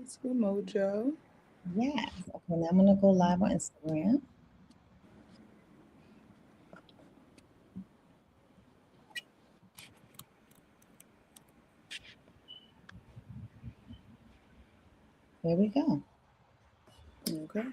It's with Mojo. Yes. Okay, now I'm gonna go live on Instagram. There we go. Okay.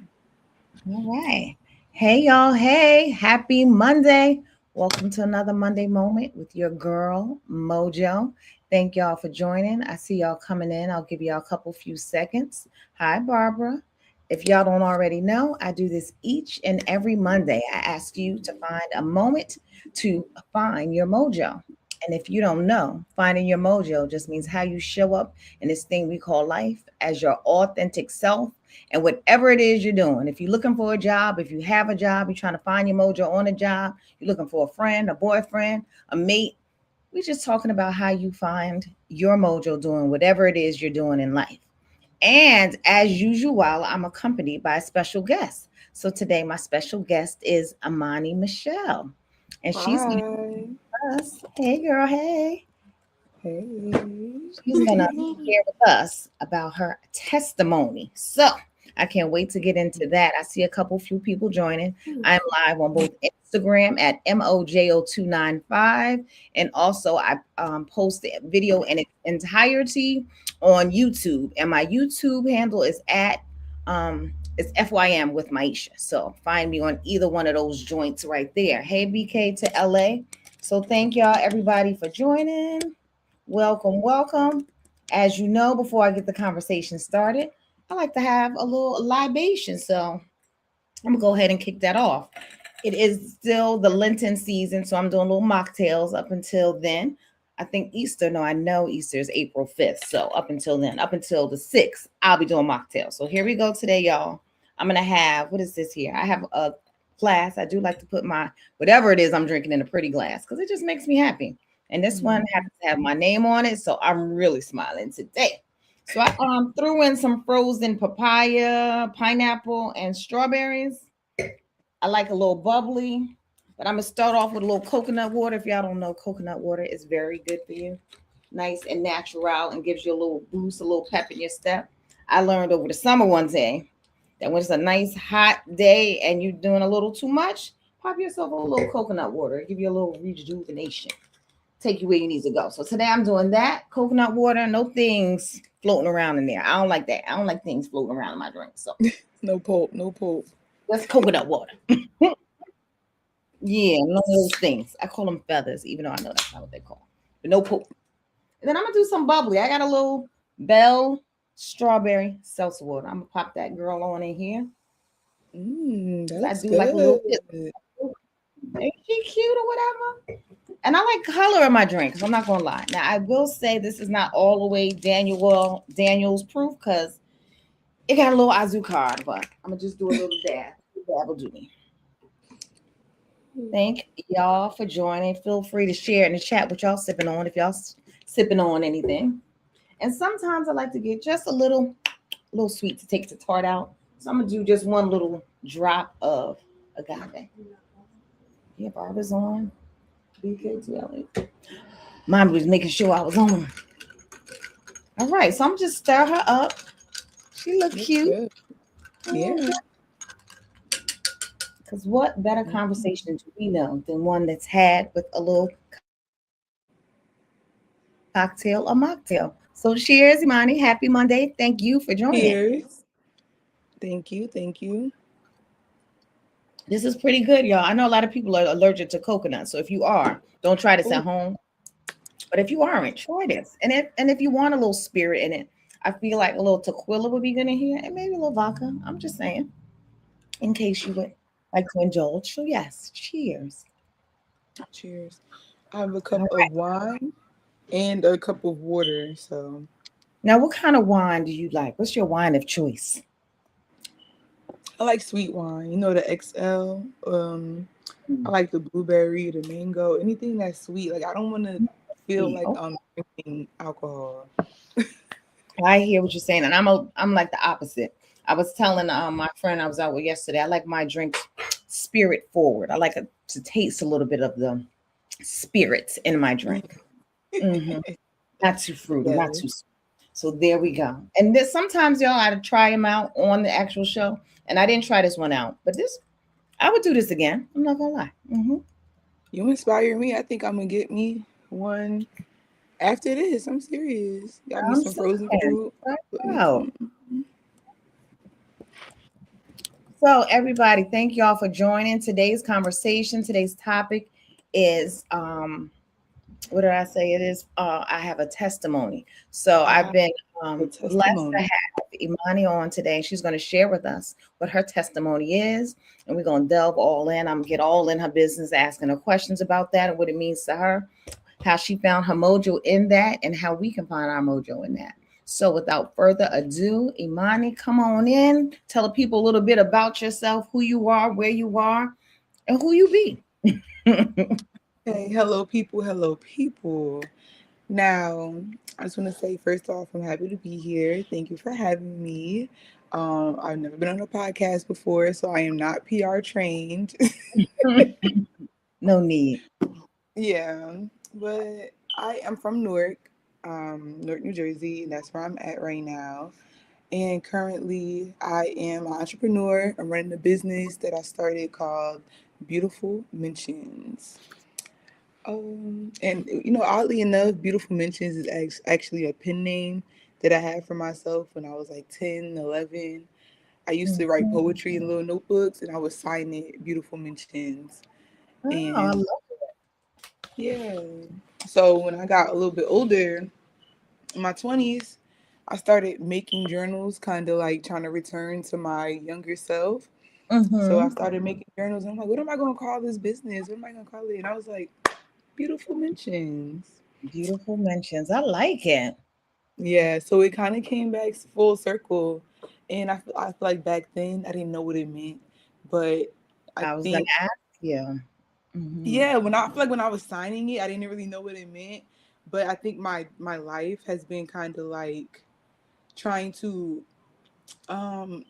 All right. Hey y'all. Hey, happy Monday. Welcome to another Monday moment with your girl Mojo. Thank y'all for joining. I see y'all coming in. I'll give y'all a couple few seconds. Hi, Barbara. If y'all don't already know, I do this each and every Monday. I ask you to find a moment to find your mojo. And if you don't know, finding your mojo just means how you show up in this thing we call life as your authentic self and whatever it is you're doing. If you're looking for a job, if you have a job, you're trying to find your mojo on a job, you're looking for a friend, a boyfriend, a mate, we're just talking about how you find your mojo doing whatever it is you're doing in life. And as usual, I'm accompanied by a special guest. So today, my special guest is Amani Michelle. And she's going to Hi. tell us, hey girl, hey. Hey. She's going to share with us about her testimony. So I can't wait to get into that. I see a couple few people joining. I'm live on both Instagram at Mojo295, and also I post the video in its entirety on YouTube. And my YouTube handle is at it's FYM with Maisha. So find me on either one of those joints right there. Hey BK to LA. So thank y'all everybody for joining. Welcome, welcome. As you know, before I get the conversation started, I like to have a little libation. So I'm gonna go ahead and kick that off. It is still the Lenten season, so I'm doing little mocktails up until then. I think Easter, no, I know Easter is April 5th. So up until then, up until the 6th, I'll be doing mocktails. So here we go today, y'all. I'm gonna have, what is this here? I have a glass. I do like to put my whatever it is I'm drinking in a pretty glass because it just makes me happy. And this one happens to have my name on it, so I'm really smiling today. So I threw in some frozen papaya, pineapple, and strawberries. I like a little bubbly, but I'm gonna start off with a little coconut water. If y'all don't know, coconut water is very good for you. Nice and natural and gives you a little boost, a little pep in your step. I learned over the summer one day that when it's a nice hot day and you're doing a little too much, pop yourself a little coconut water, give you a little rejuvenation, take you where you need to go. So today I'm doing that coconut water, no things floating around in there. I don't like that. I don't like things floating around in my drink. So No pulp, no pulp. that's coconut water. Yeah, none of those things. I call them feathers, even though I know that's not what they call. But no poop. And then I'm gonna do some bubbly. I got a little Bell strawberry seltzer water. I'm gonna pop that girl on in here That because I looks do like a little bit. good. Ain't she cute or whatever? And I like color in my drink. So I'm not gonna lie. Now I will say this is not all the way Daniel's proof because it got a little azucar, but I'm gonna just do a little dab. That'll do me. Thank y'all for joining. Feel free to share in the chat what y'all sipping on if y'all sipping on anything. And sometimes I like to get just a little sweet to take the tart out. So I'm gonna do just one little drop of agave. Yeah, Barbara's on. BKTLA. Mom was making sure I was on. All right, so I'm just stir her up. She look Looks cute. good. Yeah. Because what better conversation do we know than one that's had with a little cocktail or mocktail? So cheers, Imani. Happy Monday. Thank you for joining. Cheers. Thank you. Thank you. This is pretty good, y'all. I know a lot of people are allergic to coconut. So if you are, don't try this at Oh, home. But if you aren't, try this. And if you want a little spirit in it, I feel like a little tequila would be good in here, and maybe a little vodka. I'm just saying, in case you would like to indulge. So yes, cheers. cheers. I have a cup All of right. wine and a cup of water. So Now, what kind of wine do you like? What's your wine of choice? I like sweet wine. You know the XL. I Mm. like the blueberry, the mango, anything that's sweet. Like I don't want to feel Sweet. like Oh, I'm drinking alcohol. I hear what you're saying, and I'm like the opposite. I was telling my friend I was out with yesterday. I like my drinks spirit forward. I like to taste a little bit of the spirits in my drink. Hmm. Not too fruity, not Yes. too sweet. So there we go. And this sometimes y'all I try them out on the actual show. And I didn't try this one out, but this I would do this again. I'm not gonna lie. You inspire me. I think I'm gonna get me one after this. I'm serious. Got me I'm some frozen saying. fruit. Put me Wow. some. So everybody, thank y'all for joining today's conversation. Today's topic is what did I say? It is I have a testimony. So I've Ah, been the blessed to testimony. have Imani on today. She's going to share with us what her testimony is, and we're going to delve all in. I'm going to get all in her business, asking her questions about that and what it means to her, how she found her mojo in that, and how we can find our mojo in that. So without further ado, Imani, come on in. Tell the people a little bit about yourself, who you are, where you are, and who you be. Hey, hello, people. Hello, people. Now, I just want to say, first off, I'm happy to be here. Thank you for having me. I've never been on a podcast before, so I am not PR trained. No need. Yeah, but I am from Newark, Newark, New Jersey, and that's where I'm at right now. And currently, I am an entrepreneur. I'm running a business that I started called Beautiful Mentions. And oddly enough, Beautiful Mentions is actually a pen name that I had for myself when I was like 10, 11. I used to write Mhm. poetry in little notebooks and I would sign it Beautiful Mentions. Oh, I And love yeah, so when I got a little bit older, in my 20s, I started making journals, kind of like trying to return to my younger self. it. So I Mm-hmm. started making journals. And I'm like, what am I going to call this business? What am I going to call it? And I was like, Beautiful Mentions. Beautiful mentions. I like it. Yeah, so it kind of came back full circle. And I feel like back then I didn't know what it meant. But I I was gonna think, ask you. Mm-hmm. yeah, I feel like when I was signing it, I didn't really know what it meant. But I think my life has been kind of like trying to um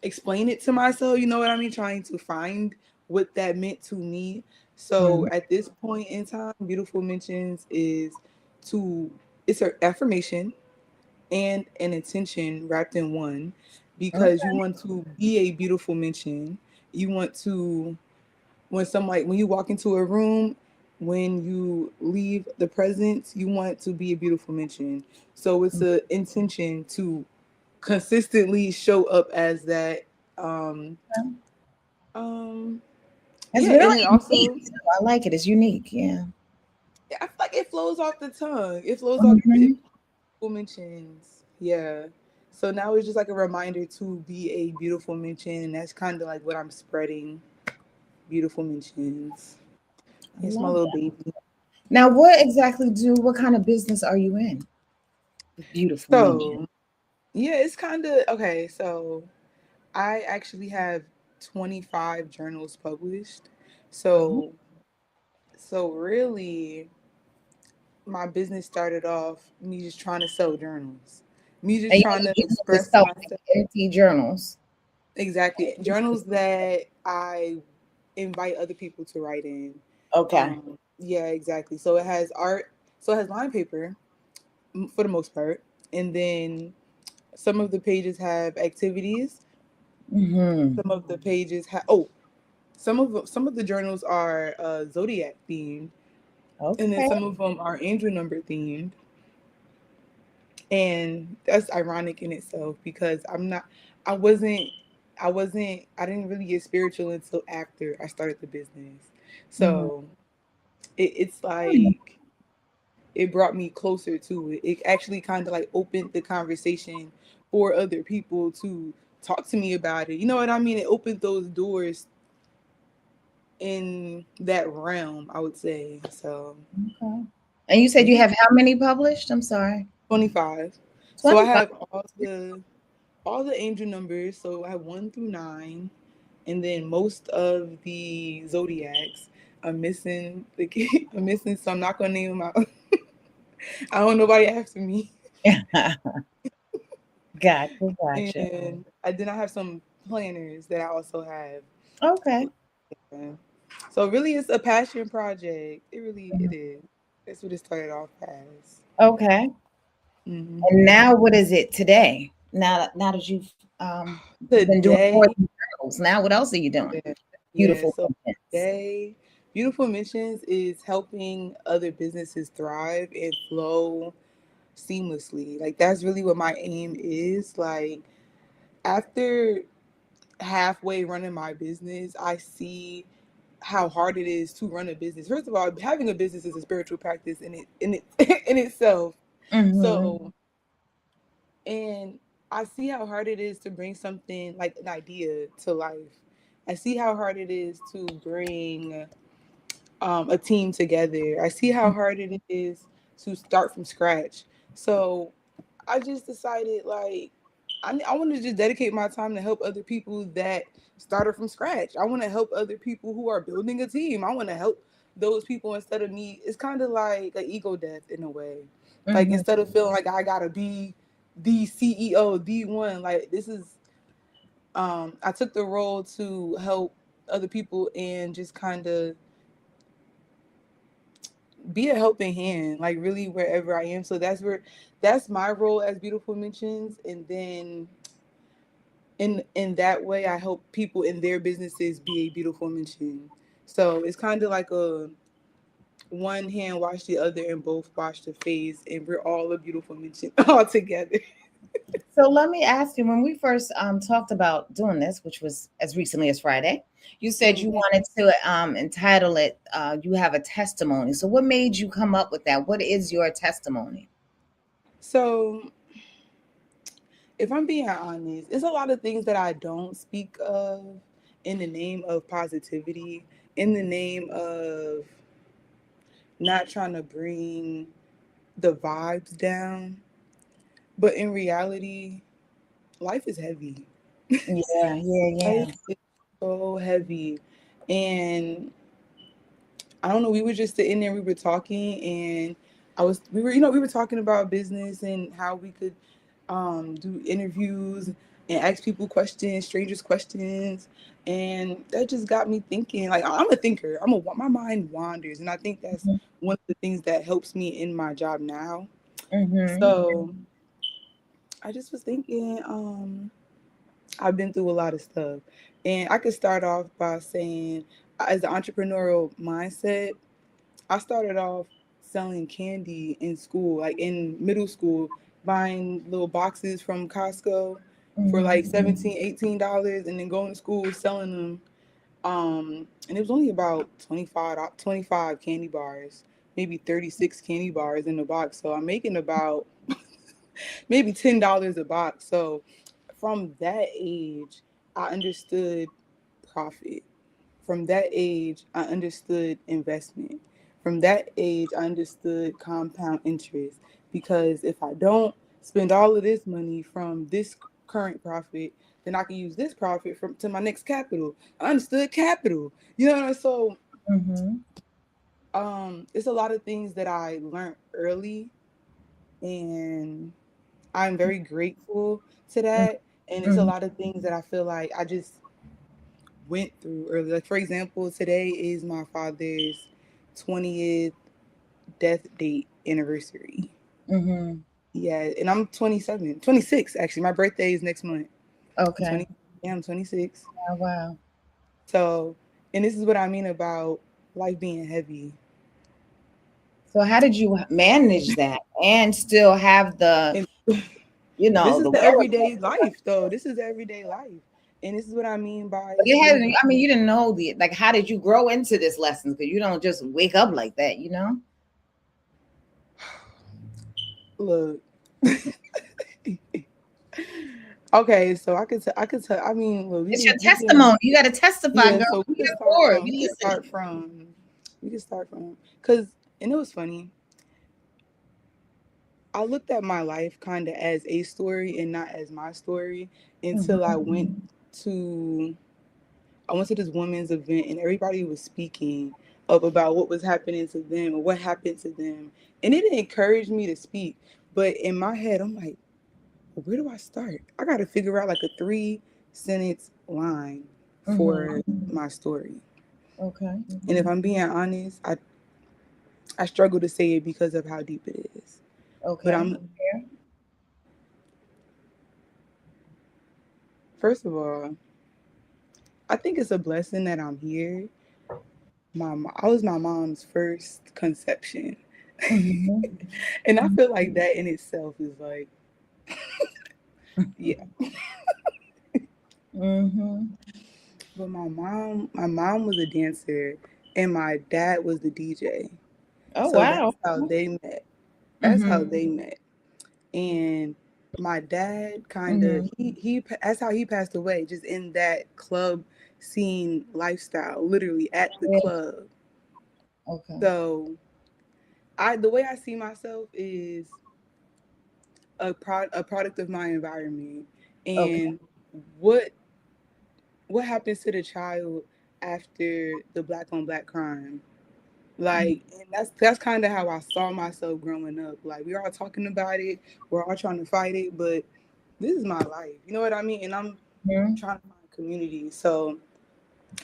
explain it to myself, you know what I mean? Trying to find what that meant to me. So Mm-hmm. at this point in time, Beautiful Mentions is to it's an affirmation and an intention wrapped in one because you Okay. want to be a beautiful mention. You want to when you walk into a room, when you leave the presence, you want to be a beautiful mention. So it's a intention to consistently show up as that. Um, Okay. um, It's yeah, and really then unique. also, Too. I like it. It's unique. Yeah. I feel like it flows off the tongue. It flows off Mm-hmm. it mentions. Yeah. So now it's just like a reminder to be a beautiful mention, and that's kind of like what I'm spreading. Beautiful mentions. I It's my love little that. baby. Now, what kind of business are you in? Beautiful mention. So yeah, it's kind of okay. So I actually have 25 journals published. Oh. So really, my business started off me just trying to sell journals, me And just you trying to you just express sell like myself. empty journals. Exactly, journals that I invite other people to write in. Okay. Yeah, exactly. So it has art. So it has line paper for the most part, and then some of the pages have activities. Mm-hmm. Some of the pages have some of the journals are zodiac themed, and then Okay. some of them are angel number themed. And that's ironic in itself because I wasn't I didn't really get spiritual until after I started the business. Mm-hmm. So it's like it brought me closer to it. It actually kind of like opened the conversation for other people to talk to me about it. You know what I mean? It opened those doors in that realm, I would say. So Okay. And you said you yeah, have how many published? I'm sorry. 25. So I 25. have all the angel numbers. So I have 1 through 9, and then most of the zodiacs. I'm missing I'm missing some. I'm not gonna name them out. I don't want nobody after me. Gotcha, gotcha. And I then I have some planners that I also have. Okay. Yeah. So really, it's a passion project. It really Mhm. it is. That's what it started off as. Okay. Hmm. And now, what is it today? Now that you've been doing more Today, than journals, now what else are you doing? yeah, yeah. Beautiful So contents. today, Beautiful Missions is helping other businesses thrive and flow seamlessly. Like that's really what my aim is. Like after halfway running my business, I see how hard it is to run a business. First of all, having a business is a spiritual practice in it in itself. Mm-hmm. So, and I see how hard it is to bring something like an idea to life. I see how hard it is to bring a team together. I see how hard it is to start from scratch. So I just decided like I want to just dedicate my time to help other people that started from scratch. I want to help other people who are building a team. I want to help those people instead of me. It's kind of like an ego death in a way. Like Mm-hmm. instead of feeling like I gotta be the CEO, the one. Like this is I took the role to help other people and just kind of be a helping hand, like really wherever I am. So that's my role as Beautiful Mentions, and then in that way, I help people in their businesses be a beautiful mention. So it's kind of like a one hand wash the other, and both wash the face, and we're all a beautiful mention all together. So let me ask you, when we first talked about doing this, which was as recently as Friday, you said you Mhm. wanted to entitle it, you have a testimony. So what made you come up with that? What is your testimony? So if I'm being honest, it's a lot of things that I don't speak of in the name of positivity, in the name of not trying to bring the vibes down. But in reality, life is heavy. Yeah, yeah, Life yeah. is so heavy. And I don't know, we were just sitting there, we were talking, and we were talking about business and how we could do interviews and ask people questions, strangers questions. And that just got me thinking. Like I'm a thinker. My mind wanders, and I think that's one of the things that helps me in my job now. Mm-hmm. So I just was thinking, I've been through a lot of stuff. And I could start off by saying, as the entrepreneurial mindset, I started off selling candy in school, like in middle school, buying little boxes from Costco for like Mm-hmm. 17, $18, and then going to school selling them. And it was only about 25 candy bars, maybe 36 candy bars in the box. So I'm making about maybe $10 a box. So from that age, I understood profit. From that age, I understood investment. From that age, I understood compound interest. Because if I don't spend all of this money from this current profit, then I can use this profit from to my next capital. I understood capital. You know what I mean? So Mm-hmm. it's a lot of things that I learned early, and I'm very grateful to that. And it's a Mm-hmm. lot of things that I feel like I just went through early. Like, for example, today is my father's 20th death date anniversary. Mm-hmm. Yeah, and I'm 27, 26 actually. My birthday is next month. I'm Okay. 20. Yeah, I'm 26. Oh, wow. So, and this is what I mean about life being heavy. So how did you manage that and still have And this is the the wherewithal? everyday life, though. This is everyday life. And this is what I mean by But it's it had, really I mean, you didn't know the like. How did you grow into this lessons? Because you don't just wake up like that, you know. look. Okay, so I could tell. I mean, look, It's your we can testimony. You got to testify, yeah. girl. So We here for it. We listening. we can start from because and it was funny. I looked at my life kind of as a story and not as my story until Mhm. to I went to this women's event and everybody was speaking up about what was happening to them or what happened to them, and it encouraged me to speak. But in my head, I'm like, where do I start? I got to figure out like a 3 sentence line for Mhm. my story. Okay. And if I'm being honest, I struggle to say it because of how deep it is. But Okay. I'm Fair. First of all, I think it's a blessing that I'm here. I was my mom's first conception. Mm-hmm. And I feel like that in itself is like, yeah. Mm-hmm. But my mom was a dancer and my dad was the DJ. Oh So wow. that's how they met. That's how Mm-hmm. they met. And my dad kind of Mm-hmm. that's how he passed away, just in that club scene lifestyle, literally at the Yeah. club. Okay. So the way I see myself is a product of my environment, Okay. and what what happens to the child after the black on black crime. Like, and that's kind of how I saw myself growing up. Like, we're all talking about it, we're all trying to fight it, but this is my life, you know what I mean? And I'm Mm-hmm. trying to find community. So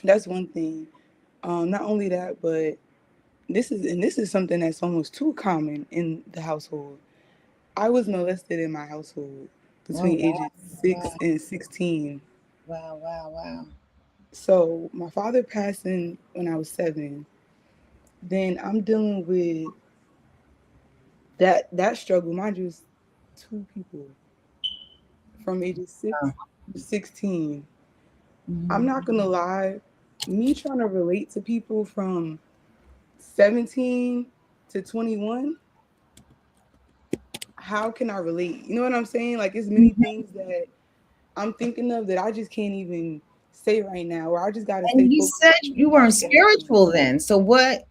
that's one thing. Not only that, but this is something that's almost too common in the household. I was molested in my household Oh between wow. ages 6 Wow. and 16. Wow. Wow. Wow. So my father passing when I was 7. Then I'm dealing with that struggle. Mind you, it's two people from ages 6 to 16. I'm Mm-hmm. not gonna lie, me trying to relate to people from 17 to 21, how can I relate? You know what I'm saying? Like, it's many things that I'm thinking of that I just can't even say right now, or I just gotta stay And you focused said on you my weren't destiny. spiritual then. So what,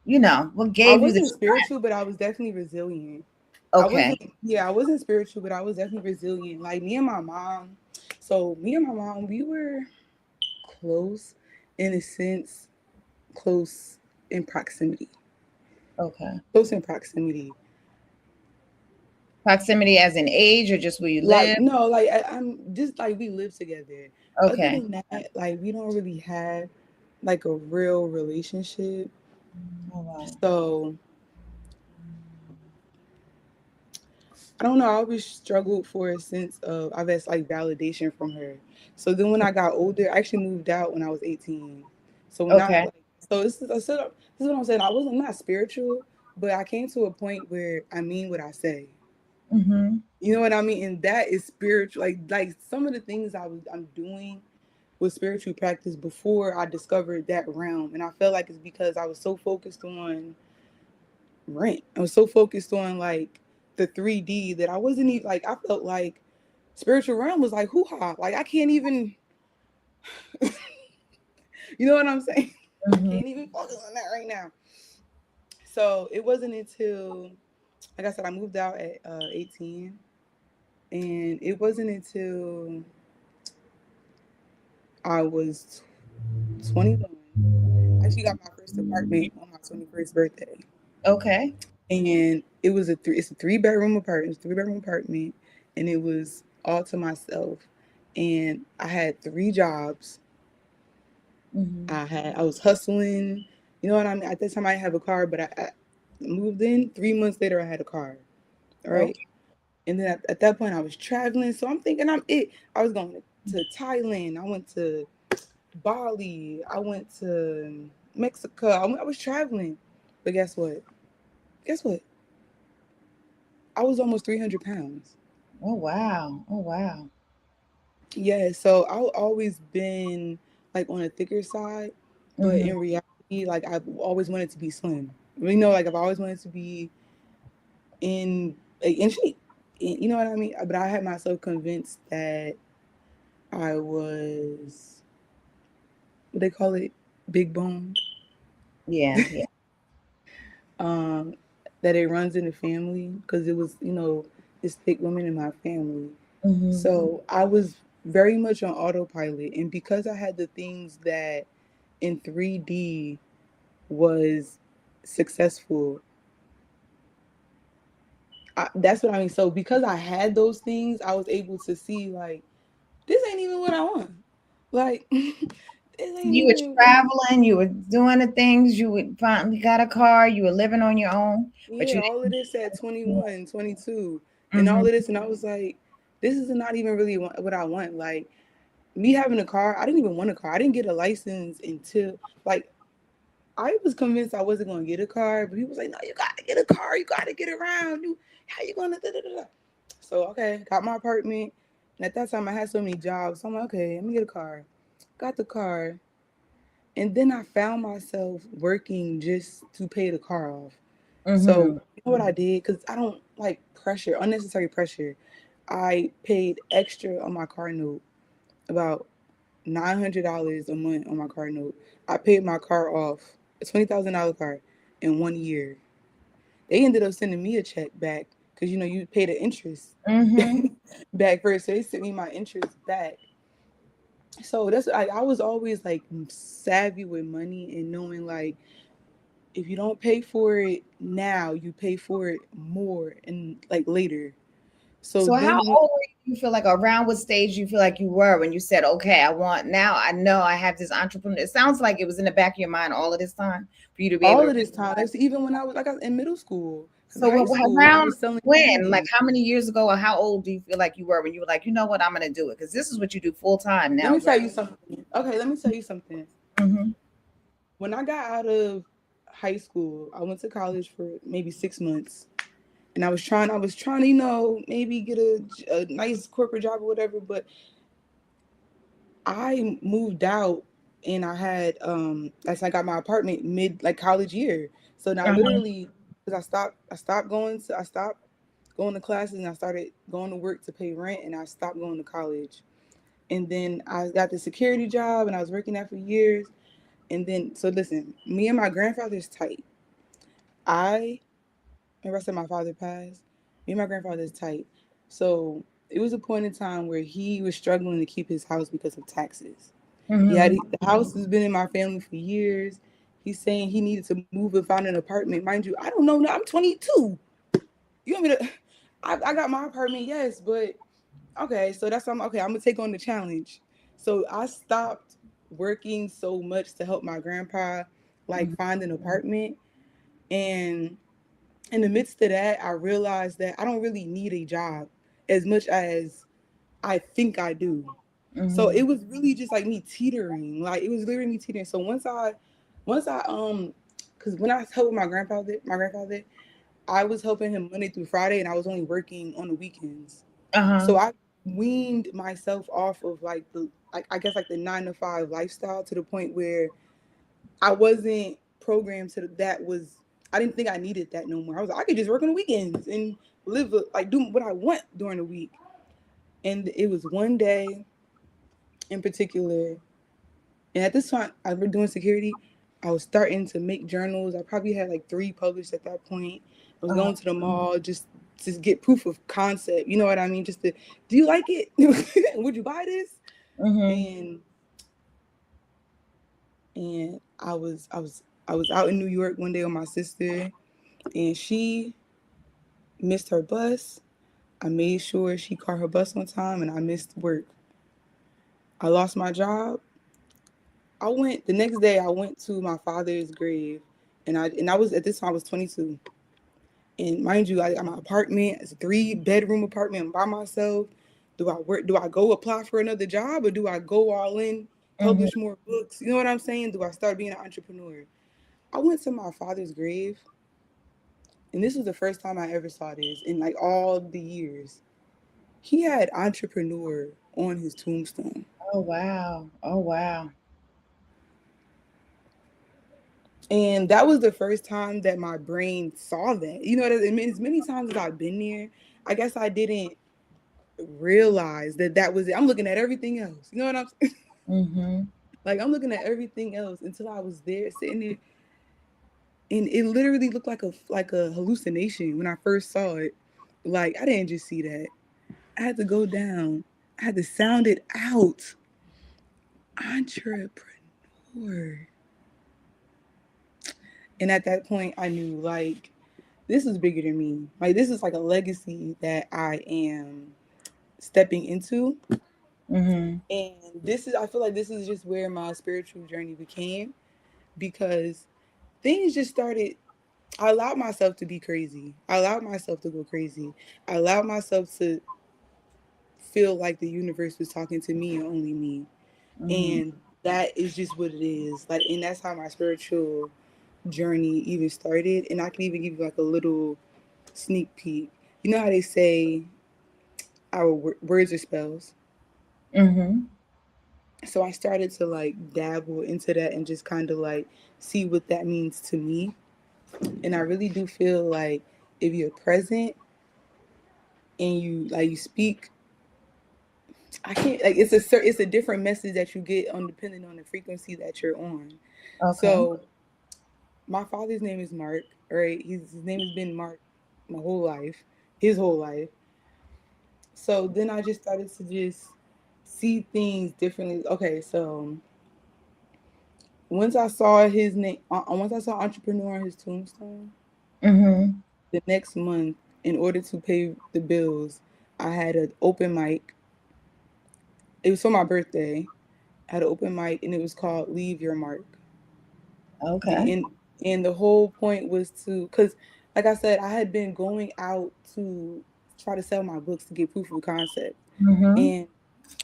what I gave you the wasn't strength? spiritual, but I was definitely resilient. Okay. I wasn't spiritual, but I was definitely resilient. Like, me and my mom, we were close in a sense, close in proximity. Okay. Close in proximity. Proximity as in age or just where you Like, live? no, like I'm just like we live together. Other Okay. than that, like we don't really have like a real relationship. Oh wow. So I don't know. I always struggled for a sense of I've had like validation from her. So then when I got older, I actually moved out when I was 18. So when I Okay. like, so this is what I'm saying. I'm not spiritual, but I came to a point where I mean what I say. Mm-hmm. You know what I mean? And that is spiritual. Like some of the things I'm doing with spiritual practice before I discovered that realm, and I felt like it's because I was so focused on rent. I was so focused on like the 3D that I wasn't even like I felt like spiritual realm was like hoo ha. Like I can't even, you know what I'm saying? I Mm-hmm. can't even focus on that right now. So it wasn't until, like I said, I moved out at 18, and it wasn't until I was 21. I actually got my first apartment on my 21st birthday, Okay. and it's a three bedroom apartment, and it was all to myself, and I had 3 jobs. Mm-hmm. I was hustling, you know what I mean. At that time, I didn't have a car, but I moved in. 3 months later, I had a car. All right, Okay. and then at that point, I was traveling. So I'm thinking I was going to Thailand. I went to Bali. I went to Mexico. I was traveling, but guess what? Guess what? I was almost 300 pounds. Oh wow. Oh wow. Yeah, so I've always been like on a thicker side, but Mm-hmm. in reality, like I've always wanted to be slim. You know, like I've always wanted to be in shape. You know what I mean? But I had myself convinced that I was what they call it, big boned. Yeah. Yeah. Um, that it runs in the family because it was, it's thick women in my family. Mm-hmm. So I was very much on autopilot. And because I had the things that in 3D was successful, that's what I mean. So because I had those things, I was able to see, like, this ain't even what I want. Like, this ain't You were even, traveling, you were doing the things, you would finally got a car, you were living on your own, but yeah, you all of this at didn't. 21, 22, and all Mm-hmm. of this. And I was like, this is not even really what I want. Like, me having a car, I didn't even want a car. I didn't get a license until like I was convinced I wasn't gonna get a car, but he was like, "No, you gotta get a car. You gotta get around. You how you gonna?" Da, da, da, da. So okay, got my apartment, and at that time I had so many jobs. So I'm like, okay, let me get a car. Got the car, and then I found myself working just to pay the car off. So Mm-hmm. you know what I did? Because I don't like pressure, unnecessary pressure. I paid extra on my car note, about $900 a month on my car note. I paid my car off, a $20,000 car, in 1 year. They ended up sending me a check back because you know you pay the interest Mm-hmm. back first. So they sent me my interest back. So that's I was always like savvy with money and knowing like if you don't pay for it now, you pay for it more and like later. So So how then when old were you feel like around what stage you feel like you were when you said, okay, I want now I know I have this entrepreneur. It sounds like it was in the back of your mind all of this time for you to be able all to of this time, realize. that's even when I was like I was in middle school, because So high school I around was selling when? Like candy. how many years ago or how old do you feel like you were when you were like, you know what, I'm gonna do it? Because this is what you do full time Let now, me tell right? you something. Okay, let me tell you something. Mm-hmm. When I got out of high school, I went to college for maybe 6 months, and I was trying to, maybe get a nice corporate job or whatever. But I moved out, and as I got my apartment mid like college year. So now Uh-huh. literally, because I stopped going to classes, and I started going to work to pay rent, and I stopped going to college. And then I got the security job, and I was working that for years. And then, so listen, me and my grandfather's tight. I, and the rest of my father passed. Me and my grandfather's tight. So it was a point in time where he was struggling to keep his house because of taxes. Mm-hmm. The house has been in my family for years. He's saying he needed to move and find an apartment. Mind you, I don't know. I'm 22. You want me to? I got my apartment, yes, but okay. So that's why okay. I'm gonna take on the challenge. So I stopped working so much to help my grandpa like find an apartment, and in the midst of that, I realized that I don't really need a job as much as I think I do. So Mm-hmm. it was really just like me teetering. Like it was literally me teetering. So once I because when I was helping my grandfather, I was helping him Monday through Friday, and I was only working on the weekends. Uh-huh. So I weaned myself off of like the like I guess like the 9 to 5 lifestyle to the point where I wasn't programmed to that was I didn't think I needed that no more. I was like, I could just work on the weekends and like do what I want during the week. And it was one day in particular, and at this time I was doing security. I was starting to make journals. I probably had like 3 published at that point. I was Uh-huh. going to the mall just to get proof of concept. You know what I mean? Just to, do you like it? Would you buy this? Mm-hmm. And I was out in New York one day with my sister, and she missed her bus. I made sure she caught her bus on time, and I missed work. I lost my job. I went the next day. I went to my father's grave, and I was at this time I was 22. And mind you, I got my apartment. It's a 3 bedroom apartment by myself. Do I work? Do I go apply for another job, or do I go all in, Mm-hmm. publish more books? You know what I'm saying? Do I start being an entrepreneur? I went to my father's grave, and this was the first time I ever saw this in like all the years. He had entrepreneur on his tombstone. Oh wow. Oh wow. And that was the first time that my brain saw that. You know what I mean? As many times as I've been there, I guess I didn't realize that that was it. I'm looking at everything else. You know what I'm saying? Mm-hmm. Like I'm looking at everything else until I was there sitting there, and it literally looked like a hallucination when I first saw it. Like I didn't just see that. I had to go down. I had to sound it out. Entrepreneur. And at that point I knew like this is bigger than me. Like this is like a legacy that I am stepping into. Mm-hmm. And I feel like this is just where my spiritual journey became, because things just started. I allowed myself to be crazy. I allowed myself to go crazy. I allowed myself to feel like the universe was talking to me and only me. Mhm. And that is just what it is. Like, and that's how my spiritual journey even started. And I can even give you like a little sneak peek. You know how they say our words are spells? Mhm. So I started to like dabble into that and just kind of like see what that means to me. And I really do feel like if you're present and you speak, I can't like it's a different message that you get on depending on the frequency that you're on. Okay. So my father's name is Mark, right? His name has been Mark my whole life, his whole life. So then I just started to just see things differently. Okay, so once I saw his name, once I saw entrepreneur on his tombstone, Mhm. the next month, in order to pay the bills, I had an open mic. It was for my birthday. I had an open mic, and it was called "Leave Your Mark." Okay. The and the whole point was to, cause like I said, I had been going out to try to sell my books to get proof of concept, Mhm. and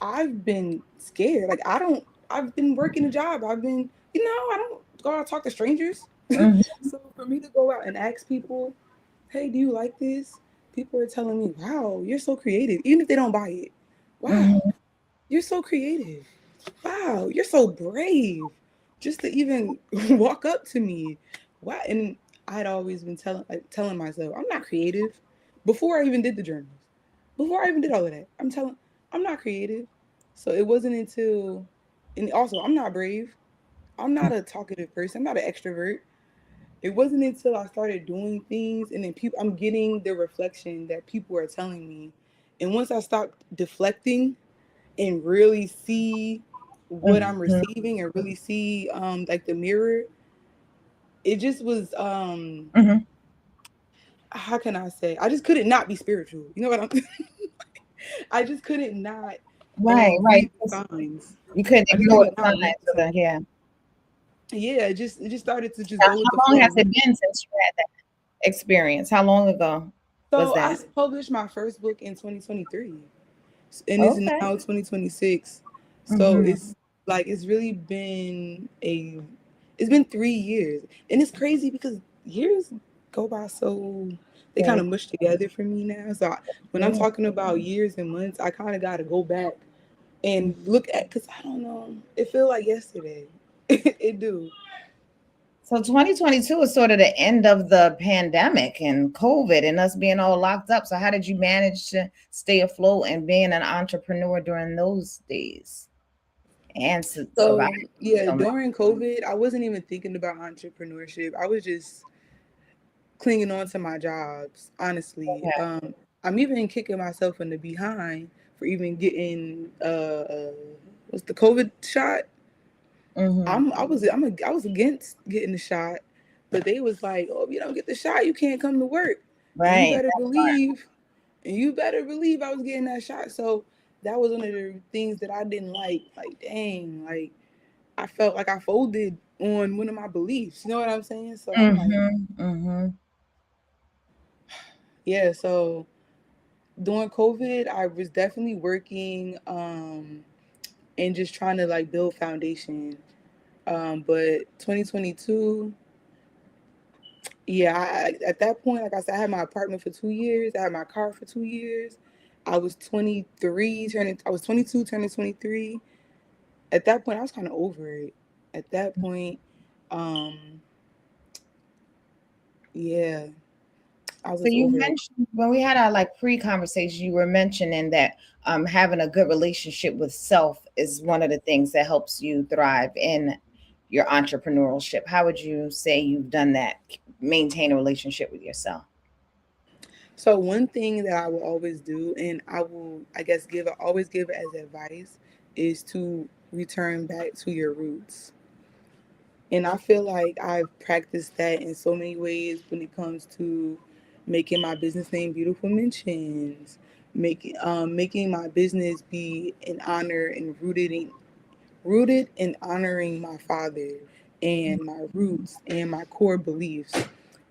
I've been scared. Like I don't. I've been working a job. I've been, I don't go out and talk to strangers. Mhm. So for me to go out and ask people, "Hey, do you like this?" People are telling me, "Wow, you're so creative," even if they don't buy it. Wow, Mhm. you're so creative. Wow, you're so brave. Just to even walk up to me. Wow. And I had always been telling myself, I'm not creative. Before I even did the journals. Before I even did all of that. I'm not creative. So it wasn't until, and also I'm not brave. I'm not a talkative person. I'm not an extrovert. It wasn't until I started doing things and then I'm getting the reflection that people are telling me. And once I stopped deflecting and really see what I'm Mhm. receiving and really see like the mirror, it just was Mhm. how can I say? I just couldn't not be spiritual. You know what I'm I just couldn't not Right. Right. read the signs. You couldn't I just ignore couldn't the not read signs the of the signs. yeah. Yeah, it just started to just Now, go with the how long has flow. it been since you had that experience? How long ago was So I that? published my first book in 2023. And it's Okay. now 2026. So Mhm. it's really been it's been 3 years. And it's crazy because years go by so they kind Very of mush together for me now. So when I'm good. talking about years and months, I kind of got to go back and look at, because I don't know, it feel like yesterday. It do. So 2022 is sort of the end of the pandemic and COVID and us being all locked up. So how did you manage to stay afloat and being an entrepreneur during those days and survive So yeah, so much? during COVID, I wasn't even thinking about entrepreneurship. I was just clinging on to my jobs, honestly. Okay. I'm even kicking myself in the behind for even getting what's the COVID shot. Mm-hmm. I was against getting the shot, but they was like, "Oh, if you don't get the shot, you can't come to work." And Right. you better believe I was getting that shot. So that was one of the things that I didn't like. Like, dang, like I felt like I folded on one of my beliefs. You know what I'm saying? So I'm like, Mm-hmm. Mm-hmm. yeah. So during COVID, I was definitely working and just trying to like build foundation. But 2022, yeah, at that point, like I said, I had my apartment for 2 years. I had my car for 2 years. I was 23, I was 22, turning 23. At that point, I was kind of over it. At that point, um, yeah, I So was you over it. mentioned when we had our like pre-conversation, you were mentioning that having a good relationship with self is one of the things that helps you thrive in your entrepreneurship. How would you say you've done that? Maintain a relationship with yourself. So one thing that I will always do, and I guess, always give it as advice, is to return back to your roots. And I feel like I've practiced that in so many ways when it comes to making my business name Beautiful Mentions, making my business be an honor and rooted in honoring my father and my roots and my core beliefs.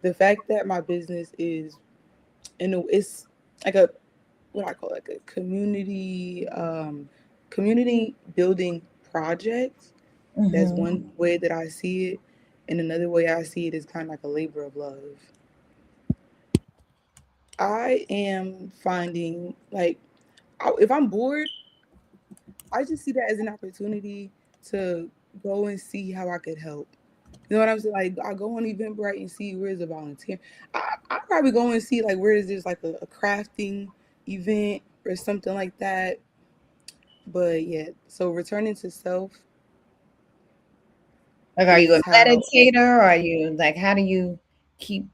The fact that my business is, it's like a what I call like a community building project. That's Mm-hmm. one way that I see it, and another way I see it is kind of like a labor of love. I am finding like if I'm bored, I just see that as an opportunity to go and see how I could help. You know what I'm saying? Like I go on Eventbrite and see where is a volunteer. I probably go and see like where is there's like a crafting event or something like that. But yeah, so returning to self Like, are you is a how. meditator? Or are you like, how do you keep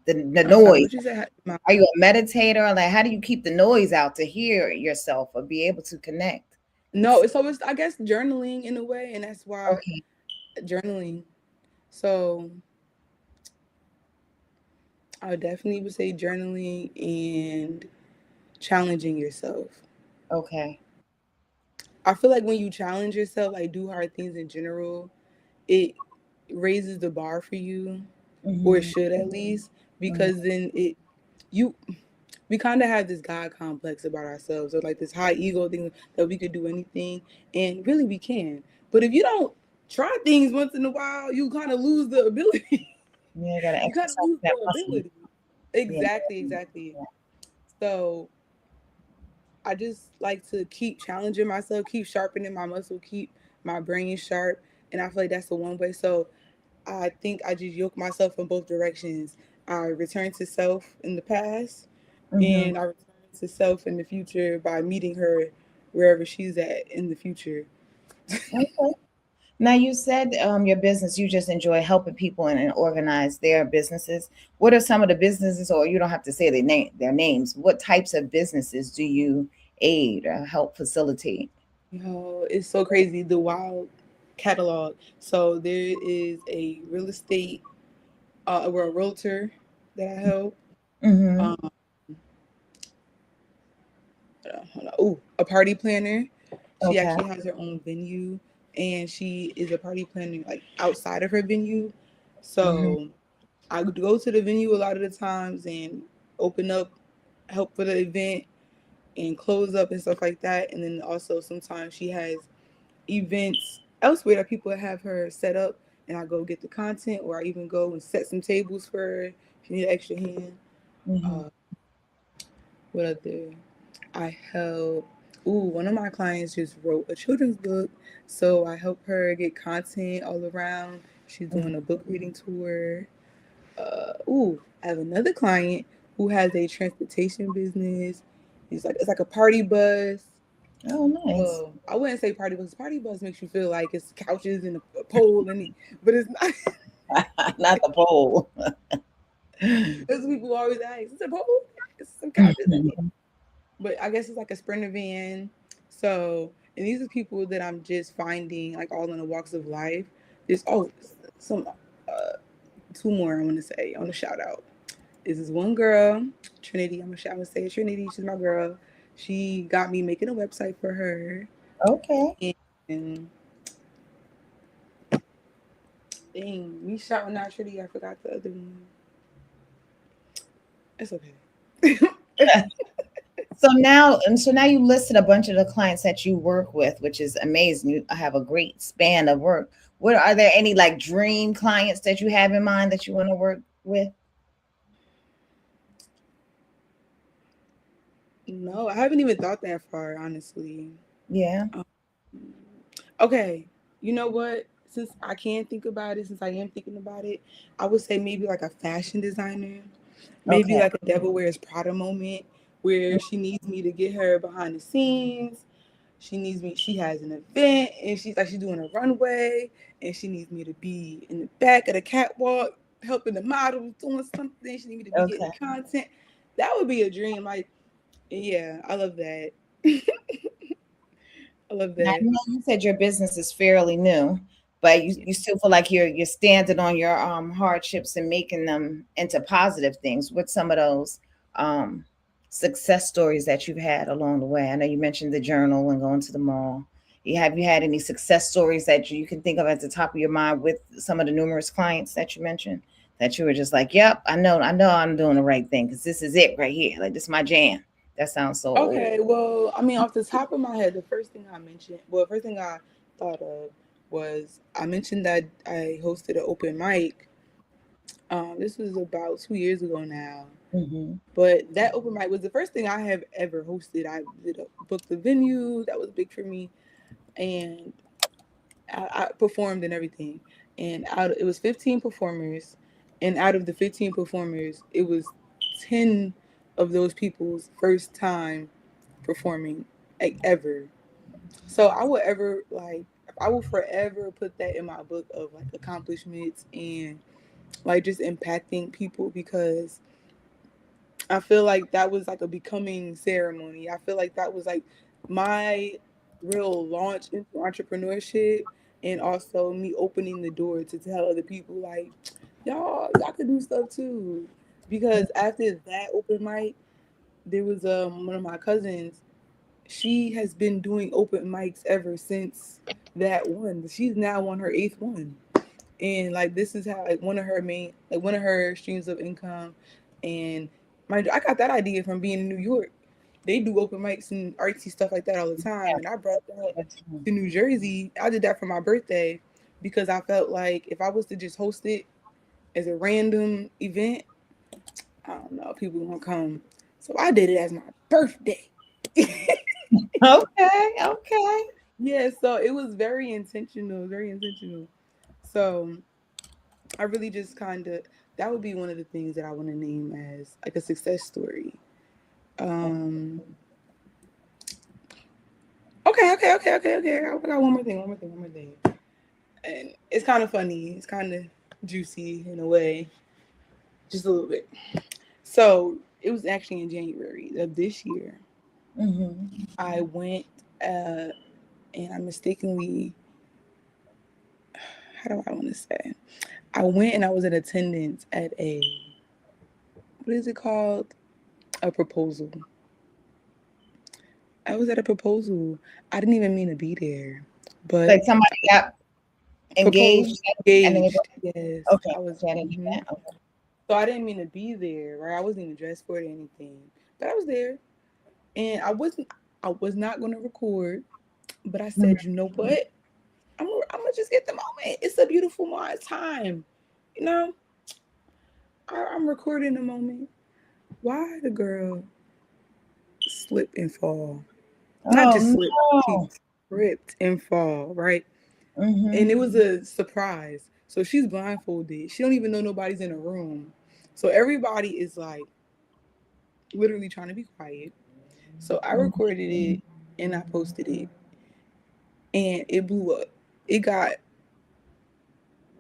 the I'm sorry, noise? what you said? Are you a meditator? Like, how do you keep the noise out to hear yourself or be able to connect No, with? it's always I guess journaling in a way, and that's why Okay. journaling. So I definitely would say journaling and challenging yourself. Okay. I feel like when you challenge yourself, like do hard things in general, it raises the bar for you, or it Mm-hmm. should at least, Mm-hmm. because then you we kind of have this God complex about ourselves, or like this high ego thing that we could do anything, and really we can. But if you don't try things once in a while, you kind of lose the ability. Yeah, gotta You kind of exercise lose that the muscle. ability. Yeah. Exactly, exactly. So I just like to keep challenging myself, keep sharpening my muscle, keep my brain sharp. And I feel like that's the one way. So I think I just yoke myself in both directions. I returned to self in the past, Mm-hmm. and I return to self in the future by meeting her wherever she's at in the future. Okay. Now you said your business, you just enjoy helping people and organize their businesses. What are some of the businesses, or you don't have to say their names? What types of businesses do you aid or help facilitate? Yo, it's so crazy the wild catalog. So there is a real estate, we're a realtor that I help. Mm-hmm. Um, hold on. Ooh, a party planner. She Okay. actually has her own venue, and she is a party planner like outside of her venue. Mm-hmm. So I would go to the venue a lot of the times and open up, help for the event, and close up and stuff like that. And then also sometimes she has events elsewhere that people have her set up, and I go get the content, or I even go and set some tables for her if you need an extra hand. Mm-hmm. Uh, what other? I help. Ooh, one of my clients just wrote a children's book, so I help her get content all around. She's Mm-hmm. doing a book reading tour. Ooh, I have another client who has a transportation business. It's like a party bus. Oh, nice. Well, I wouldn't say party bus. Party bus makes you feel like it's couches and a pole, but it's not. Not the pole. Those people always ask, "Is it a pole? It's some couches in it." Mm-hmm. But I guess it's like a sprinter van. So, and these are people that I'm just finding like all in the walks of life. There's some two more I want to say. I want to shout out. This is one girl, Trinity. I'm gonna say Trinity. She's my girl. She got me making a website for her, Okay. and dang, me shouting out Trinity. I forgot the other one. It's okay. So now you listed a bunch of the clients that you work with, which is amazing. You have a great span of work. What are there any like dream clients that you have in mind that you want to work with? No, I haven't even thought that far, honestly. Yeah. Um, okay, you know what? Since I can think about it, since I am thinking about it, I would say maybe like a fashion designer, maybe Okay. like a Devil Wears Prada moment where she needs me to get her behind the scenes. She needs me. She has an event and she's doing a runway, and she needs me to be in the back of the catwalk helping the models doing something. She needs me to be getting Okay. content. That would be a dream. Like, yeah, I love that. I love Now, I that. know you said your business is fairly new, but you still feel like you're standing on your hardships and making them into positive things. What's some of those um success stories that you've had along the way? I know you mentioned the journal and going to the mall. Have you had any success stories that you can think of at the top of your mind with some of the numerous clients that you mentioned that you were just like, yep, I know I'm doing the right thing because this is it right here. Like this is my jam. That sounds so old. Okay, well, I mean, off the top of my head, the first thing I mentioned, well, first thing I thought of was I mentioned that I hosted an open mic. This was about 2 years ago now, Mm-hmm. but that open mic was the first thing I have ever hosted. I booked the venue, that was big for me, and I performed and everything. And it was 15 performers, and out of the 15 performers, it was 10 of those people's first time performing, like, ever. So I will forever put that in my book of like accomplishments and like just impacting people, because I feel like that was like a becoming ceremony. I feel like that was like my real launch into entrepreneurship, and also me opening the door to tell other people like, y'all could do stuff too. Because after that open mic, there was one of my cousins. She has been doing open mics ever since that one. She's now on her eighth one, and like this is how like one of her streams of income. And I got that idea from being in New York. They do open mics and artsy stuff like that all the time, and I brought that to New Jersey. I did that for my birthday because I felt like if I was to just host it as a random event, I don't know, people won't come. So I did it as my birthday. Okay, okay. Yeah, so it was very intentional, very intentional. So I really just kind of, that would be one of the things that I want to name as like a success story. Um, okay. I got one more thing, and it's kind of funny. It's kind of juicy in a way, just a little bit. So it was actually in January of this year. Mm-hmm. I went and I mistakenly, how do I want to say? I went and I was in attendance at what is it called? A proposal. I was at a proposal. I didn't even mean to be there, but Like somebody got proposed, engaged and then they engaged. go, Yes, okay, I was. I didn't do that. Okay. So I didn't mean to be there, right? I wasn't even dressed for it or anything, but I was there, and I wasn't. I was not going to record, but I Mhm. said, you know what? I'm gonna just get the moment. It's a beautiful time, you know. I'm recording the moment. Why the girl slip and fall? Not Oh just slip. She no. tripped and fall, right? And Mm-hmm. it was a surprise. So she's blindfolded. She don't even know nobody's in the room. So everybody is like literally trying to be quiet. So I recorded it and I posted it, and it blew up. It got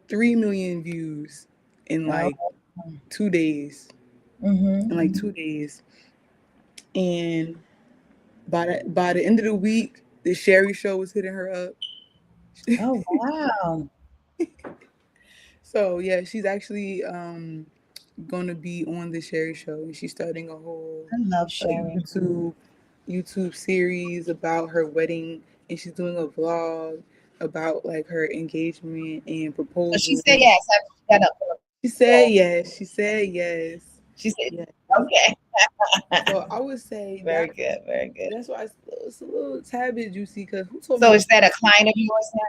3 million views in Oh. like 2 days. In Mm-hmm. like 2 days. And by the end of the week, the Sherry show was hitting her up. Oh wow. So yeah, she's actually gonna be on the Sherry Show, and she's starting a whole I love uh, sharing. YouTube series about her wedding, and she's doing a vlog about like her engagement and So she proposal. said yes. I got up. She said yes. She said yes. She said Yes. okay. So I would say Very good. Very good. that's why it's a little tad bit juicy, because who told me So to? is that a client of yours now?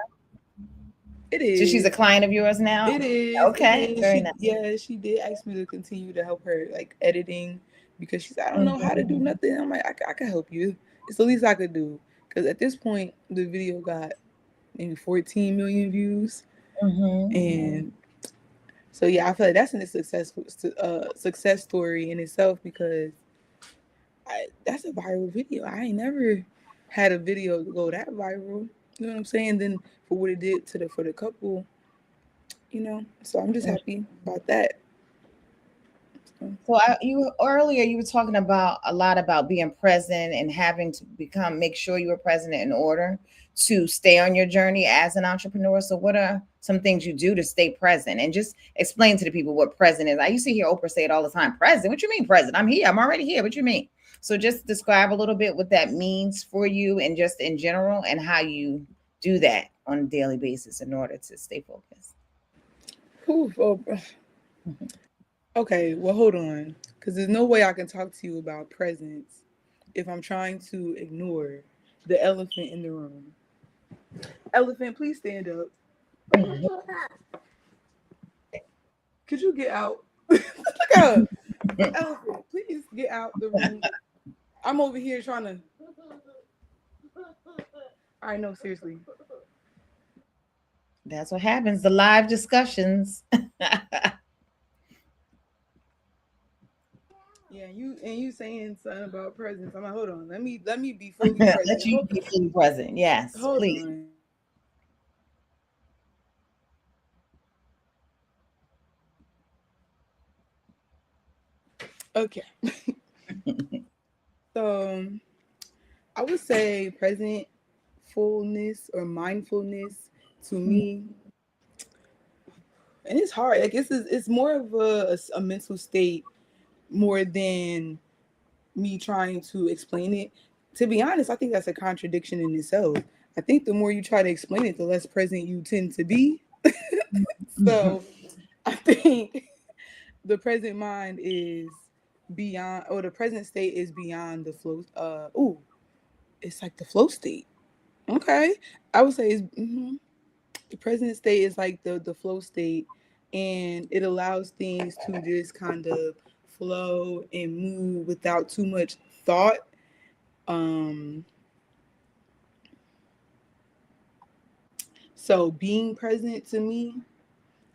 It So she's a is. client of yours now? It is. It Okay. is. Very nice. She did ask me to continue to help her like editing, because she said I don't know how to do Mm-hmm. nothing. I'm like I can help you. It's the least I could do, because at this point the video got maybe 14 million views, Mm-hmm. and so yeah, I feel like that's a success story in itself, because that's a viral video. I ain't never had a video go that viral. You know what I'm saying? Then for what it did to the for the couple, you know. So I'm just happy about that. So, So you earlier you were talking about a lot about being present and having to make sure you were present in order to stay on your journey as an entrepreneur. So what are some things you do to stay present, and just explain to the people what present is? I used to hear Oprah say it all the time. Present? What you mean present? I'm here. I'm already here. What you mean? So just describe a little bit what that means for you and just in general, and how you do that on a daily basis in order to stay focused. whew, okay, well, hold on, because there's no way I can talk to you about presence if I'm trying to ignore the elephant in the room. Elephant, please stand up. Could you get out? Look at her. Elephant, please get out the room. I'm over here trying to. All right, no, seriously. That's what happens. The live discussions. Yeah, you saying something about presents. I'm like, hold on. Let me be fully present. Let you be fully present. Yes, Hold please. on. Okay. So I would say presentfulness or mindfulness to me, and it's hard. Like it's more of a mental state more than me trying to explain it. To be honest, I think that's a contradiction in itself. I think the more you try to explain it, the less present you tend to be. Mhm. So I think the present mind is beyond, or the present state is beyond the flow. It's like the flow state. Okay, I would say the present state is like the flow state, and it allows things to just kind of flow and move without too much thought. Um, so being present to me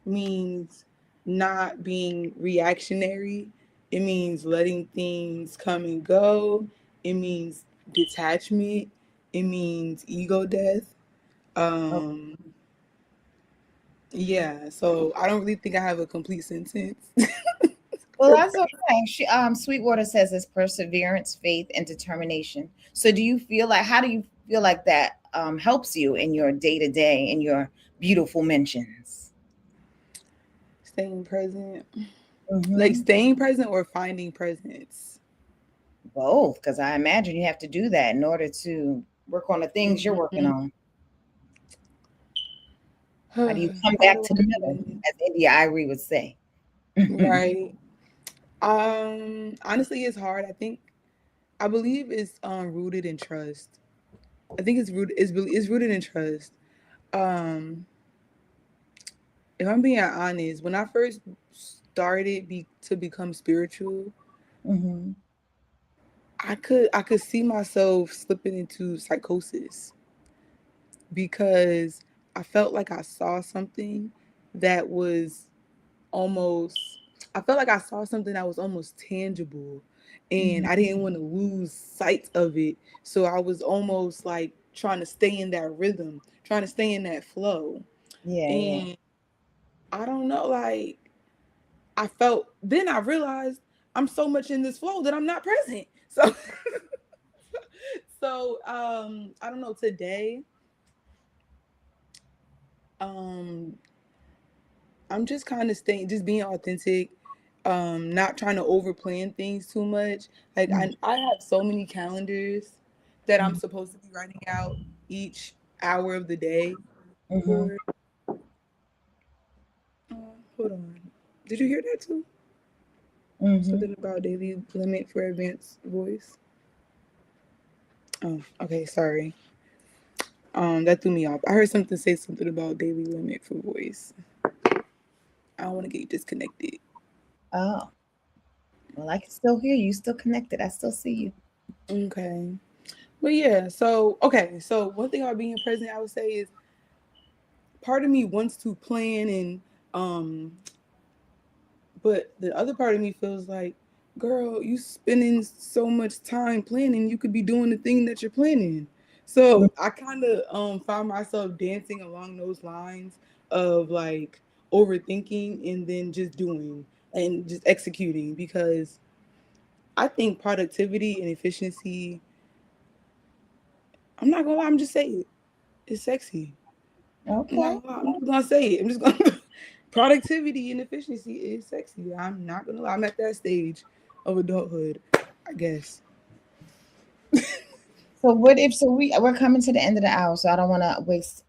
means not being reactionary. It means letting things come and go. It means detachment. It means ego death. Oh, Um, yeah, so I don't really think I have a complete sentence. well, that's okay. Sweetwater says it's perseverance, faith, and determination. So, do you feel like how do you feel like that helps you in your day to day in your beautiful mentions? Staying present. Like Hmm. staying present or finding presence. Both, because I imagine you have to do that in order to work on the things you're working Mhm. on. How do you come How back do to the I middle, even as India Irie would say? right? Honestly it's hard. I believe it's rooted in trust. I think it's rooted in trust. Um if I'm being honest, when I first started to become spiritual, Hmm. I could see myself slipping into psychosis because I felt like I saw something that was almost I felt like I saw something that was almost tangible, and I didn't want to lose sight of it. So I was almost like trying to stay in that rhythm, trying to stay in that flow. Yeah, yeah. And I don't know, like I felt then I realized I'm so much in this flow that I'm not present. So I don't know, today um I'm just kind of staying, just being authentic, not trying to overplan things too much. Like I have so many calendars that I'm supposed to be writing out each hour of the day Mm-hmm. for. Hold on, did you hear that too? Mm-hmm. Something about daily limit for advanced voice. Oh, okay, sorry. That threw me off. I heard something say something about daily limit for voice. I don't want to get disconnected. Oh, well, I can still hear you, still connected. I still see you. Okay. But yeah, so okay, so one thing about being present, I would say is part of me wants to plan and um but the other part of me feels like, girl, you spending so much time planning, you could be doing the thing that you're planning. So I kind of found myself dancing along those lines of like overthinking and then just doing and just executing because I think productivity and efficiency, I'm not gonna lie, I'm just saying it's sexy. I'm Okay. not gonna lie, I'm just gonna say it. I'm just gonna productivity and efficiency is sexy. I'm not gonna lie. I'm at that stage of adulthood, I guess. So what if so we're coming to the end of the hour, so I don't want to waste.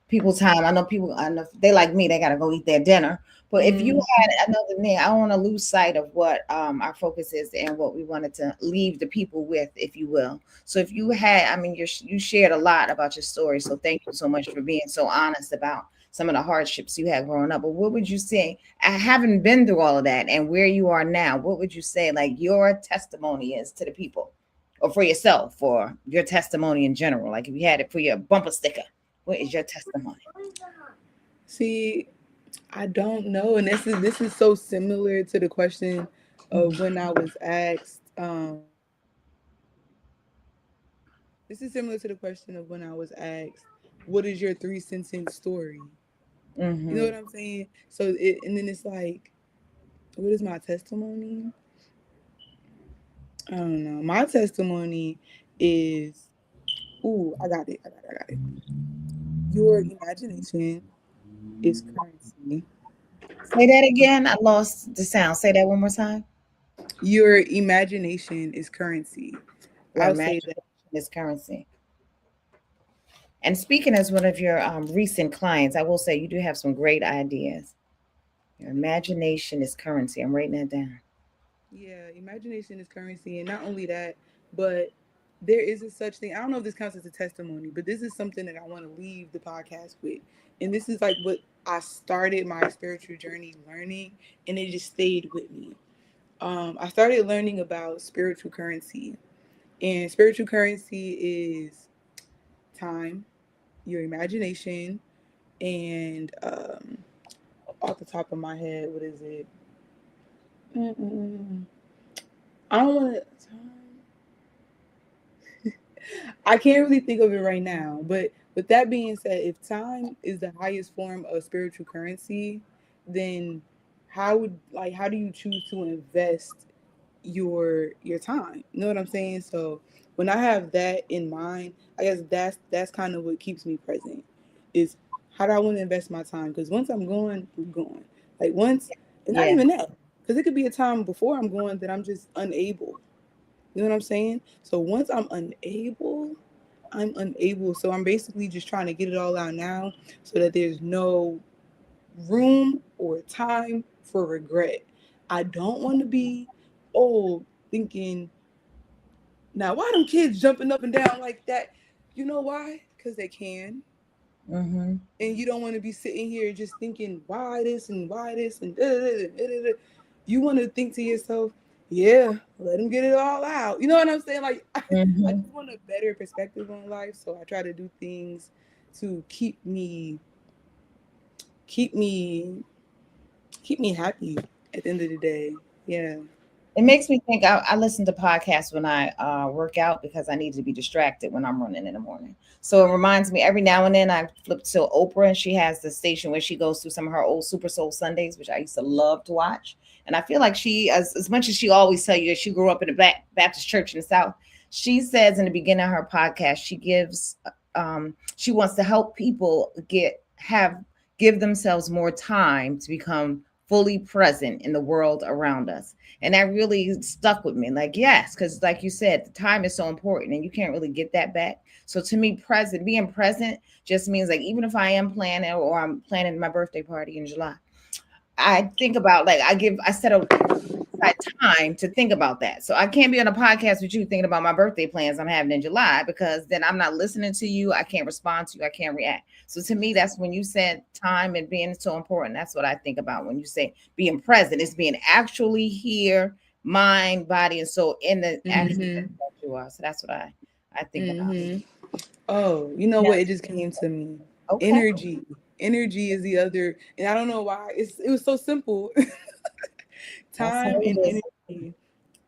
people time. I know people, I know they like me, they gotta go eat their dinner. But if you Mm, had another name, I don't want to lose sight of what our focus is and what we wanted to leave the people with, if you will. So if you had, I mean, you shared a lot about your story. So thank you so much for being so honest about some of the hardships you had growing up. But what would you say, I haven't been through all of that and where you are now, what would you say like your testimony is to the people or for yourself or your testimony in general? Like if you had it for your bumper sticker, what is your testimony? see, I don't know, and this is so similar to the question of when I was asked. This is similar to the question of when I was asked, "What is your 3 sentence story?" You know Mm-hmm. what I'm saying? So and then it's like, what is my testimony? I don't know. My testimony is, ooh, I got it. I got it. I got it. Your imagination is currency. Say that again. I lost the sound. Say that one more time. Your imagination is currency. Your I'll say that. imagination is currency. And speaking as one of your recent clients, I will say you do have some great ideas. Your imagination is currency. I'm writing that down. Yeah, imagination is currency, and not only that, but there is a such thing. I don't know if this counts as a testimony, but this is something that I want to leave the podcast with. And this is like what I started my spiritual journey learning, and it just stayed with me. I started learning about spiritual currency, and spiritual currency is time, your imagination, and off the top of my head, what is it? Mm-mm. I don't want to. I can't really think of it right now, but with that being said, if time is the highest form of spiritual currency, then how do you choose to invest your time? You know what I'm saying? So when I have that in mind, I guess that's kind of what keeps me present. Is how do I want to invest my time? Because once I'm going, I'm going. Like once, and not Yeah. even that, because it could be a time before I'm going that I'm just unable. You know what I'm saying? So once I'm unable. So I'm basically just trying to get it all out now so that there's no room or time for regret. I don't want to be old thinking, now why them kids jumping up and down like that? You know why? Because they can. Mm-hmm. And you don't want to be sitting here just thinking why this and da, da, da, da, da, da. You want to think to yourself, yeah, let them get it all out. You know what I'm saying? Like I Mm-hmm. just want a better perspective on life, so I try to do things to keep me keep me happy at the end of the day. Yeah. It makes me think. I listen to podcasts when I work out because I need to be distracted when I'm running in the morning. So it reminds me every now and then I flip to Oprah and she has the station where she goes through some of her old Super Soul Sundays, which I used to love to watch. And I feel like she, as much as she always tell you that she grew up in a Baptist church in the South, she says in the beginning of her podcast she gives, she wants to help people give themselves more time to become fully present in the world around us. And that really stuck with me. Like, yes, because like you said, the time is so important and you can't really get that back. So to me, being present just means like even if I am planning or I'm planning my birthday party in July, I think about like I set aside time to think about that. So I can't be on a podcast with you thinking about my birthday plans I'm having in July because then I'm not listening to you. I can't respond to you. I can't react. So to me, that's when you said time and being so important. That's what I think about when you say being present. It's being actually here, mind, body, and soul in the actual Mm-hmm. that you are. So that's what I think about. Mm-hmm. Oh, you know Yeah. what? It just came to me. Okay. Energy. Energy is the other, and I don't know why. It was so simple. That's how Time and it is. energy.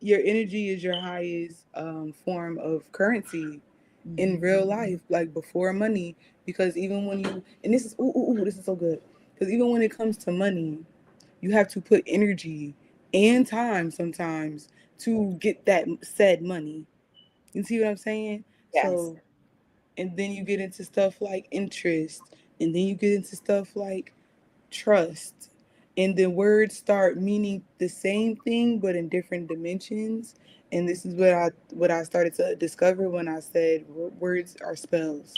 Your energy is your highest form of currency in Mhm. real life, like before money. Because even when you, and this is, this is so good. Because even when it comes to money, you have to put energy and time sometimes to get that said money. You see what I'm saying? Yes. So, and then you get into stuff like interest, and then you get into stuff like trust, and the words start meaning the same thing but in different dimensions. And this is what I started to discover when I said words are spells.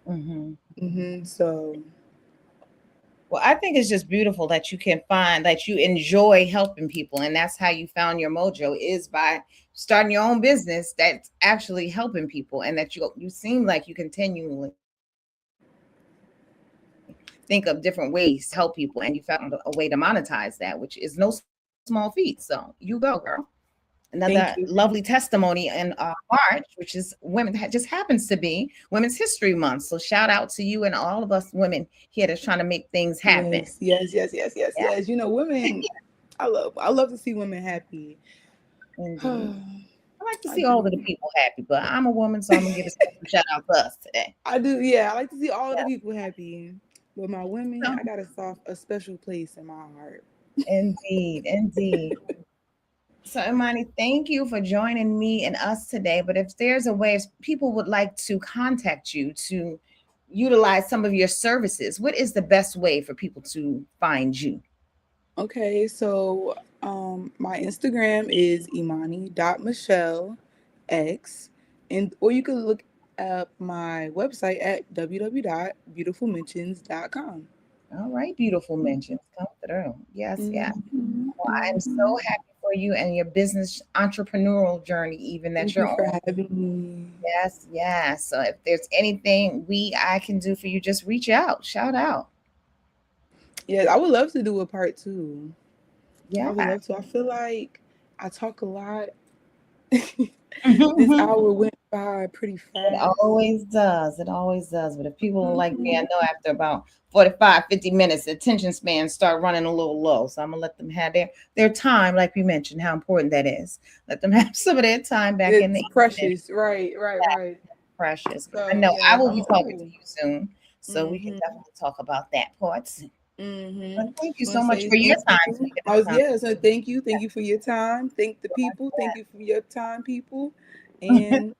Mhm. So Well, I think it's just beautiful that you can find that you enjoy helping people, and that's how you found your mojo is by starting your own business that's actually helping people, and that you seem like you continually think of different ways to help people, and you found a way to monetize that, which is no small feat. So you go, girl. Another lovely thank you. testimony in March, which is women, that just happens to be Women's History Month. So shout out to you and all of us women here that's trying to make things happen. Yes, yes, yes, yes, yes, Yeah, yes. You know, women. I love to see women happy. indeed. I I like to see all of the do. people happy, but I'm a woman, so I'm gonna give a special shout out to us today. I do. Yeah, I like to see all of the Yeah. people happy. But my women, So, I got a special place in my heart. indeed, indeed. So, Imani, thank you for joining me and us today. But if there's a way, if people would like to contact you to utilize some of your services, what is the best way for people to find you? Okay, so my Instagram is imani.michellex, and or you could look up my website at www.beautifulmentions.com. All right, beautiful mentions come through. Yes, yes. Mm-hmm, Well, I'm so mm-hmm. happy for you and your business entrepreneurial journey, even that Thank you're you on. for having me. Yes, yes. So if there's anything I can do for you, just reach out, shout out. Yeah, I would love to do a part two. I Yeah. would love to. I feel like I talk a lot. This It hour went by pretty fast. always does. It always does. But if people are like me, I Hmm. know after about 45, 50 minutes, the attention spans start running a little low. So I'm gonna let them have their time, like we mentioned, how important that is. Let them have some of their time back in the It's evening. precious. Right, right, right. Precious. But I So know I yes, will I'm. be talking to Oh. you soon. So we can Mm-hmm. definitely talk about that part. But Mm-hmm. thank you Want so to much say for your thank time you. taking I was the time. yeah. So thank you. Thank you for your time. Thank the people. Thank you for your time, people. And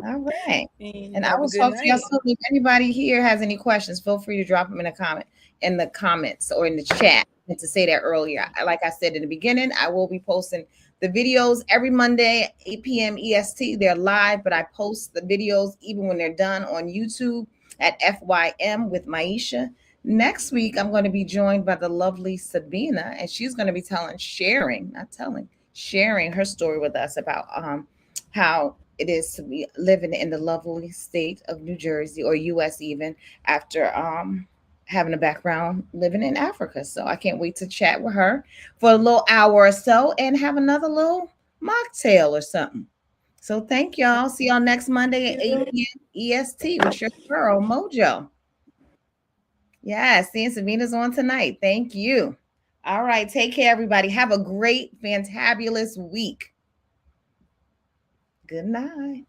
All right. and And I have a will good talk to y'all night. soon. If anybody here has any questions, feel free to drop them in the comments or in the chat. And to say that earlier, like I said in the beginning, I will be posting the videos every Monday, 8 p.m. EST. They're live, but I post the videos even when they're done on YouTube at FYM with Maisha. Next week, I'm going to be joined by the lovely Sabina, and she's going to be sharing her story with us about how it is to be living in the lovely state of New Jersey or US even after having a background living in Africa. So I can't wait to chat with her for a little hour or so and have another little mocktail or something. So thank y'all. See y'all next Monday at 8 p.m. EST with your girl Mojo. Yeah, seeing Sabina's on tonight. Thank you. All right, take care, everybody. Have a great, fantabulous week. Good night.